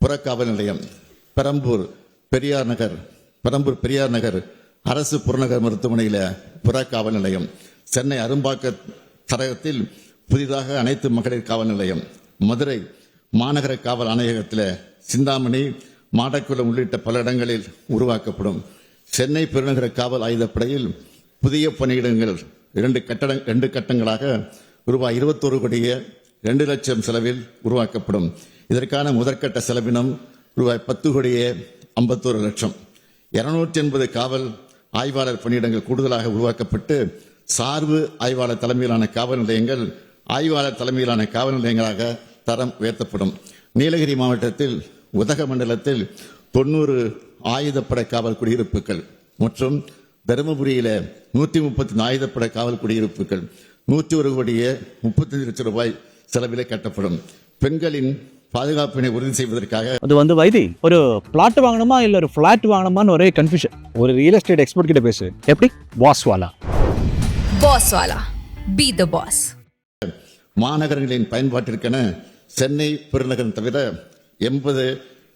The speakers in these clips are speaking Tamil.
புறக்காவல் நிலையம், பெரம்பூர் பெரியார் நகர் அரசு புறநகர் மருத்துவமனையில் புறக்காவல் நிலையம், சென்னை அரும்பாக்க தரகத்தில் புதிதாக அனைத்து மகளிர் காவல் நிலையம், மதுரை மாநகர காவல் ஆணையகத்தில் சிந்தாமணி, மாடக்குளம் உள்ளிட்ட பல இடங்களில் உருவாக்கப்படும். சென்னை பெருநகர காவல் ஆயுதப்படையில் புதிய பணியிடங்கள் 2 கட்டங்களாக ரூபாய் 21 கோடியே 2 லட்சம் செலவில் உருவாக்கப்படும். இதற்கான முதற்கட்ட செலவினம் ரூபாய் 10 கோடியே 51 லட்சம். 280 காவல் ஆய்வாளர் பணியிடங்கள் கூடுதலாக உருவாக்கப்பட்டு சார்பு ஆய்வாளர் தலைமையிலான காவல் நிலையங்கள் ஆய்வாளர் தலைமையிலான காவல் நிலையங்களாக தரம் உயர்த்தப்படும். நீலகிரி மாவட்டத்தில் உதகமண்டலத்தில் 90 ஆயுதப்படை காவல் குடியிருப்புகள் மற்றும் தருமபுரியில 130 ஆயுதப்படை காவல் குடியிருப்புகள் 101 கோடியே 35 லட்சம் ரூபாய் செலவிலே கட்டப்படும். பெண்களின் பாதுகாப்பினை உறுதி செய்வதற்காக அது வைத்தி ஒரு பிளாட் வாங்கணுமா இல்ல ஒரு பிளாட் வாங்கணுமான்னு ஒரே கன்ஃபியூஷன். ஒரு ரியல் எஸ்டேட் எக்ஸ்பர்ட் கிட்ட பேசு. எப்படி? பாஸ்வாலா பி தி பாஸ். மாநகரங்களின் பயன்பாட்டிற்கென சென்னை பெருநகரம் தவிர 80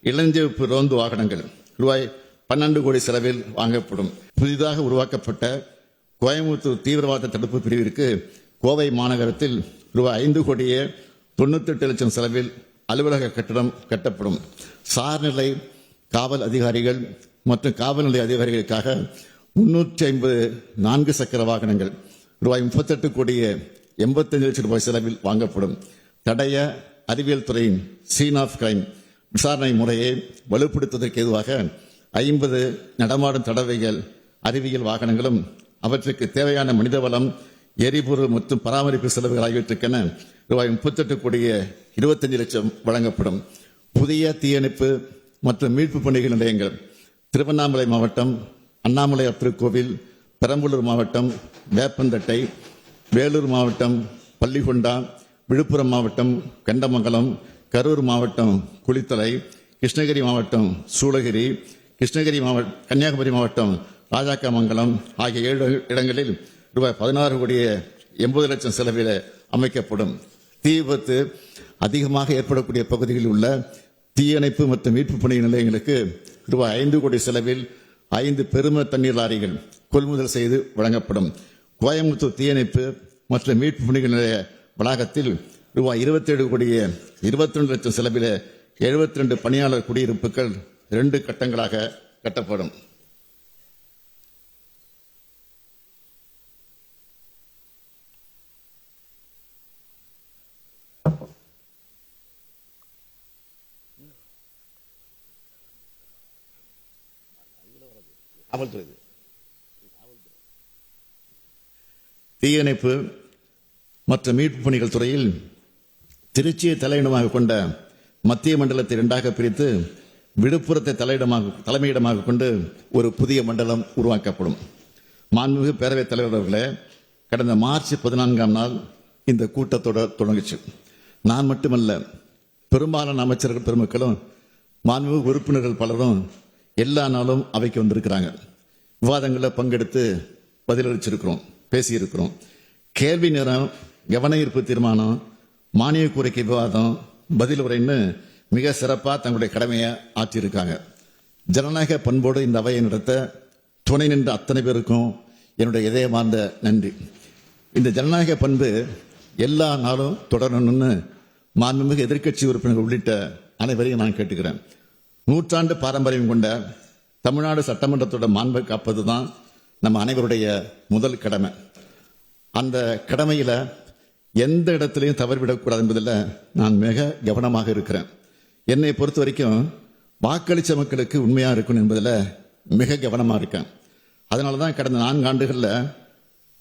இளஞ்சிவப்பு ரோந்து வாகனங்கள் ரூபாய் 12 கோடி செலவில் வாங்கப்படும். புதிதாக உருவாக்கப்பட்ட கோயம்புத்தூர் தீவிரவாத தடுப்பு பிரிவிற்கு கோவை மாநகரத்தில் ரூபாய் 5 கோடியே 98 லட்சம் செலவில் அலுவலக கட்டடம் கட்டப்படும். சார்நிலை காவல் அதிகாரிகள் மற்றும் காவல் நிலைய அதிகாரிகளுக்காக 350 4 சக்கர வாகனங்கள் ரூபாய் 38 கோடியே 85 லட்சம் ரூபாய் செலவில் வாங்கப்படும். தடய அறிவியல் துறையின் சீன் ஆஃப் கிரைம் விசாரணை முறையை வலுப்படுத்துவதற்கு ஏதுவாக 50 நடமாடும் தடவைகள் அறிவியல் வாகனங்களும் அவற்றுக்கு தேவையான மனிதவளம், எரிபொருள் மற்றும் பராமரிப்பு செலவுகள் ஆகியவற்றுக்கென ரூபாய் 38 கோடியே 25 லட்சம் வழங்கப்படும். புதிய தீயணைப்பு மற்றும் மீட்பு பணிகள் நிலையங்கள் திருவண்ணாமலை மாவட்டம் அண்ணாமலையார் திருக்கோவில், பெரம்பலூர் மாவட்டம் வேப்பந்தட்டை, வேலூர் மாவட்டம் பள்ளிகொண்டா, விழுப்புரம் மாவட்டம் கண்டமங்கலம், கரூர் மாவட்டம் குளித்தலை, கிருஷ்ணகிரி மாவட்டம் சூளகிரி, கன்னியாகுமரி மாவட்டம் ராஜாக்கமங்கலம் ஆகிய 7 இடங்களில் ரூபாய் 16 கோடியே 80 லட்சம் செலவில் அமைக்கப்படும். தீ விபத்து அதிகமாக ஏற்படக்கூடிய பகுதிகளில் உள்ள தீயணைப்பு மற்றும் மீட்பு பணி நிலையங்களுக்கு ரூபாய் 5 கோடி செலவில் 5 பெரும தண்ணீர் லாரிகள் கொள்முதல் செய்து வழங்கப்படும். கோயம்புத்தூர் தீயணைப்பு மற்றும் மீட்பு பணிகள் நிலைய வளாகத்தில் ரூபாய் 27 கோடியே 22 லட்சம் செலவில் 72 பணியாளர் குடியிருப்புகள் 2 கட்டங்களாக கட்டப்படும். தீயணைப்பு மற்றும் மீட்பு பணிகள் துறையில் திருச்சியை தலையிடமாக கொண்ட மத்திய மண்டலத்தை 2ஆக பிரித்து விழுப்புரத்தை தலைமையிடமாக கொண்டு ஒரு புதிய மண்டலம் உருவாக்கப்படும். மாண்புமிகு பேரவைத் தலைவர் அவர்களே, கடந்த மார்ச் 14ஆம் நாள் இந்த கூட்டத்தொடர் தொடங்குச்சு. நான் மட்டுமல்ல, பெரும்பாலான அமைச்சர்கள் பெருமக்களும் மாண்புமிகு உறுப்பினர்கள் பலரும் எல்லா நாளும் அவைக்கு வந்திருக்கிறாங்க. விவாதங்களில் பங்கெடுத்து பதிலளிச்சிருக்கிறோம், பேசியிருக்கிறோம். கேள்வி நேரம், கவன ஈர்ப்பு தீர்மானம், மானிய கோரிக்கை விவாதம், பதில் உரைன்னு மிக சிறப்பாக தங்களுடைய கடமையை ஆற்றியிருக்காங்க. ஜனநாயக பண்போடு இந்த அவையை நடத்த துணை நின்ற அத்தனை பேருக்கும் என்னுடைய இதயமார்ந்த நன்றி. இந்த ஜனநாயக பண்பு எல்லா நாளும் தொடரணும்னு மாண்புமிகு எதிர்க்கட்சி உறுப்பினர்கள் உள்ளிட்ட அனைவரையும் நான் கேட்டுக்கிறேன். 100 ஆண்டு பாரம்பரியம் கொண்ட தமிழ்நாடு சட்டமன்றத்தோட மாண்பை காப்பது தான் நம்ம அனைவருடைய முதல் கடமை. அந்த கடமையில எந்த இடத்துலையும் தவறிவிடக்கூடாது என்பதில் நான் மிக கவனமாக இருக்கிறேன். என்னை பொறுத்த வரைக்கும் வாக்களித்த மக்களுக்கு உண்மையாக இருக்கணும் என்பதில் மிக கவனமாக இருக்கேன். அதனால தான் கடந்த 4 ஆண்டுகளில்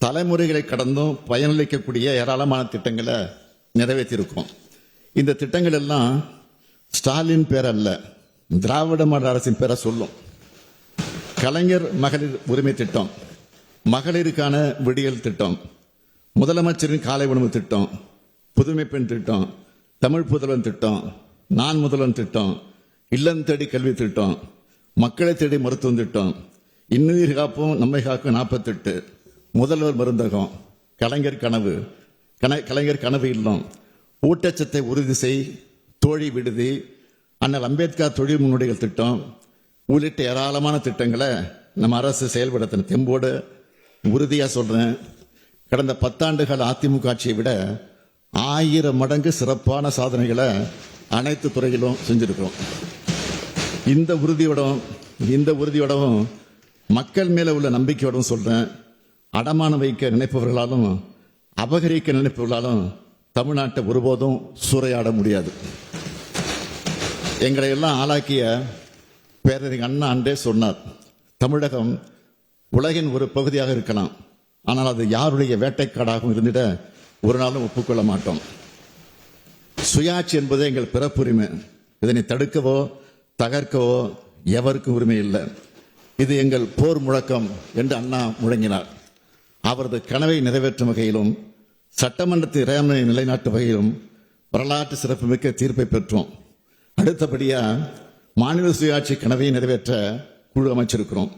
தலைமுறைகளை கடந்தும் பயனளிக்கக்கூடிய ஏராளமான திட்டங்களை நிறைவேற்றியிருக்கோம். இந்த திட்டங்கள் எல்லாம் ஸ்டாலின் பேர் அல்ல, திராவிட மாடல் அரசின் பேரை சொல்லும். கலைஞர் மகளிர் உரிமை திட்டம், மகளிருக்கான விடியல் திட்டம், முதலமைச்சரின் காலை உணவு திட்டம், புதுமை பெண் திட்டம், தமிழ் புதல்வன் திட்டம், நான் முதல்வன் திட்டம், இல்லம் தேடி கல்வி திட்டம், மக்களை தேடி மருத்துவம் திட்டம், இன்னுயிர் காப்போம் நம்மை காக்கும் 48, முதல்வர் மருந்தகம், கலைஞர் கனவு இல்லம், ஊட்டச்சத்தை உறுதி செய், தோழி விடுதி, அண்ணல் அம்பேத்கர் தொழில் முன்னோடிகள் திட்டம் உள்ளிட்ட ஏராளமான திட்டங்களை நம்ம அரசு செயல்படுத்தின தெம்போடு உறுதியா சொல்றேன். கடந்த 10 ஆண்டுகள் அதிமுக ஆட்சியை விட 1000 மடங்கு சிறப்பான சாதனைகளை அனைத்து துறையிலும் செஞ்சிருக்கிறோம். இந்த உறுதியோடவும் மக்கள் மேல உள்ள நம்பிக்கையோடும் சொல்றேன். அடமானம் வைக்க நினைப்பவர்களாலும் அபகரிக்க நினைப்பவர்களாலும் தமிழ்நாட்டை ஒருபோதும் சூறையாட முடியாது. எங்களை எல்லாம் ஆளாக்கிய பேரறிஞர் அண்ணா அன்றே சொன்னார், தமிழகம் உலகின் ஒரு பகுதியாக இருக்கலாம், ஆனால் அது யாருடைய வேட்டைக்காடாகவும் இருந்திட ஒரு நாளும் ஒப்புக்கொள்ள மாட்டோம். சுயாட்சி என்பது எங்கள் பிறப்புரிமை. இதனை தடுக்கவோ தகர்க்கவோ எவருக்கும் உரிமை இல்லை. இது எங்கள் போர் முழக்கம் என்று அண்ணா முழங்கினார். அவரது கனவை நிறைவேற்றும் வகையிலும் சட்டமன்றத்தின் இறையாண்மை நிலைநாட்டும் வகையிலும் வரலாற்று சிறப்புமிக்க தீர்ப்பை பெற்றோம். அடுத்தபடியா மாநில சுயாட்சி கனவை நிறைவேற்ற குழு அமைச்சிருக்கிறோம்.